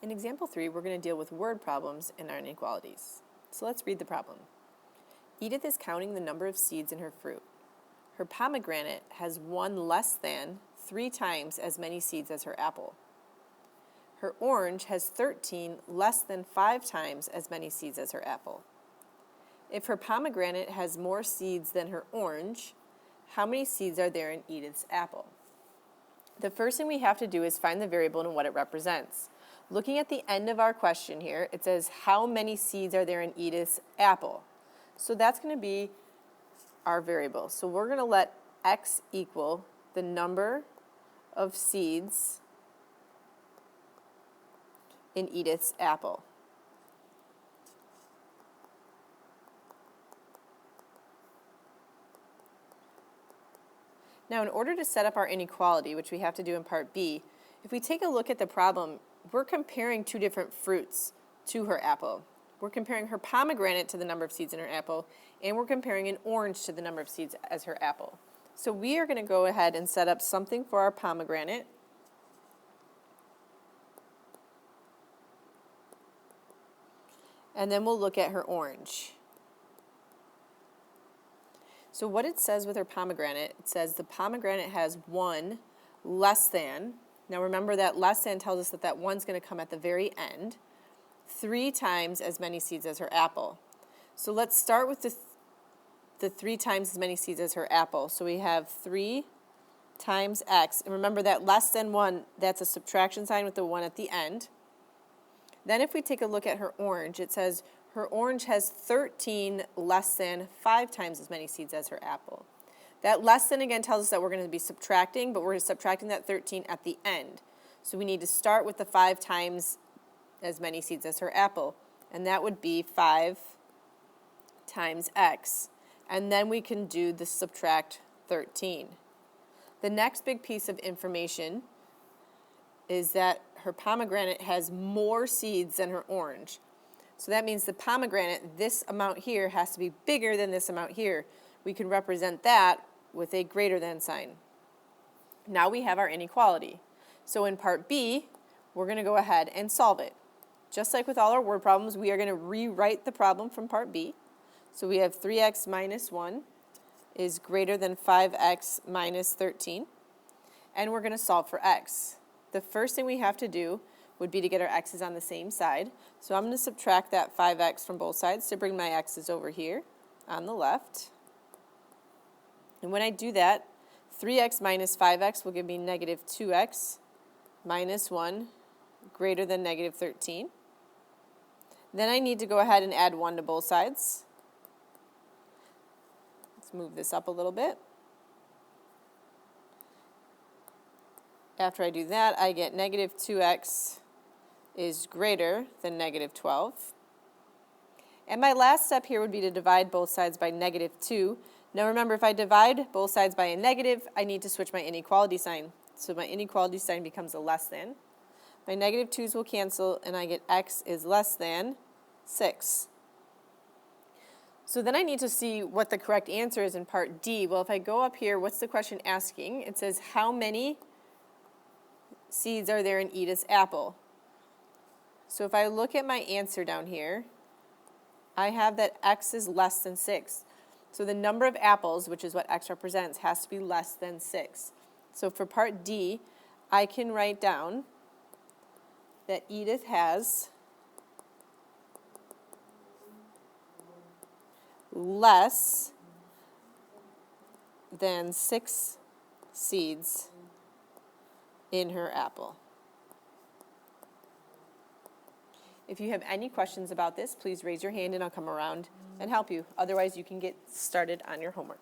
In example 3, we're going to deal with word problems in our inequalities. So let's read the problem. Edith is counting the number of seeds in her fruit. Her pomegranate has 1 less than 3 times as many seeds as her apple. Her orange has 13 less than 5 times as many seeds as her apple. If her pomegranate has more seeds than her orange, how many seeds are there in Edith's apple? The first thing we have to do is find the variable and what it represents. Looking at the end of our question here, it says how many seeds are there in Edith's apple? So that's going to be our variable. So we're going to let x equal the number of seeds in Edith's apple. Now, in order to set up our inequality, which we have to do in part B, if we take a look at the problem, we're comparing 2 different fruits to her apple. We're comparing her pomegranate to the number of seeds in her apple, and we're comparing an orange to the number of seeds as her apple. So we are going to go ahead and set up something for our pomegranate. And then we'll look at her orange. So what it says with her pomegranate, it says the pomegranate has 1 less than. Now remember that less than tells us that that 1's going to come at the very end. 3 times as many seeds as her apple. So let's start with the 3 times as many seeds as her apple. So we have 3 times x. And remember that less than 1, that's a subtraction sign with the 1 at the end. Then if we take a look at her orange, it says her orange has 13 less than 5 times as many seeds as her apple. That less than again tells us that we're going to be subtracting, but we're subtracting that 13 at the end. So we need to start with the 5 times as many seeds as her apple, and that would be 5 times x. And then we can do the subtract 13. The next big piece of information is that her pomegranate has more seeds than her orange. So that means the pomegranate, this amount here, has to be bigger than this amount here. We can represent that with a greater than sign. Now we have our inequality. So in part B, we're going to go ahead and solve it. Just like with all our word problems, we are going to rewrite the problem from part B. So we have 3x minus 1 is greater than 5x minus 13. And we're going to solve for x. The first thing we have to do would be to get our x's on the same side. So I'm going to subtract that 5x from both sides to bring my x's over here on the left. And when I do that, 3x minus 5x will give me negative 2x minus 1 greater than negative 13. Then I need to go ahead and add 1 to both sides. Let's move this up a little bit. After I do that, I get negative 2x is greater than negative 12. And my last step here would be to divide both sides by negative 2. Now remember, if I divide both sides by a negative, I need to switch my inequality sign. So my inequality sign becomes a less than. My negative 2's will cancel, and I get x is less than 6. So then I need to see what the correct answer is in part D. Well, if I go up here, what's the question asking? It says, how many seeds are there in Edith's apple? So if I look at my answer down here, I have that x is less than 6. So the number of apples, which is what x represents, has to be less than 6. So for part D, I can write down that Edith has less than 6 seeds in her apple. If you have any questions about this, please raise your hand and I'll come around and help you. Otherwise, you can get started on your homework.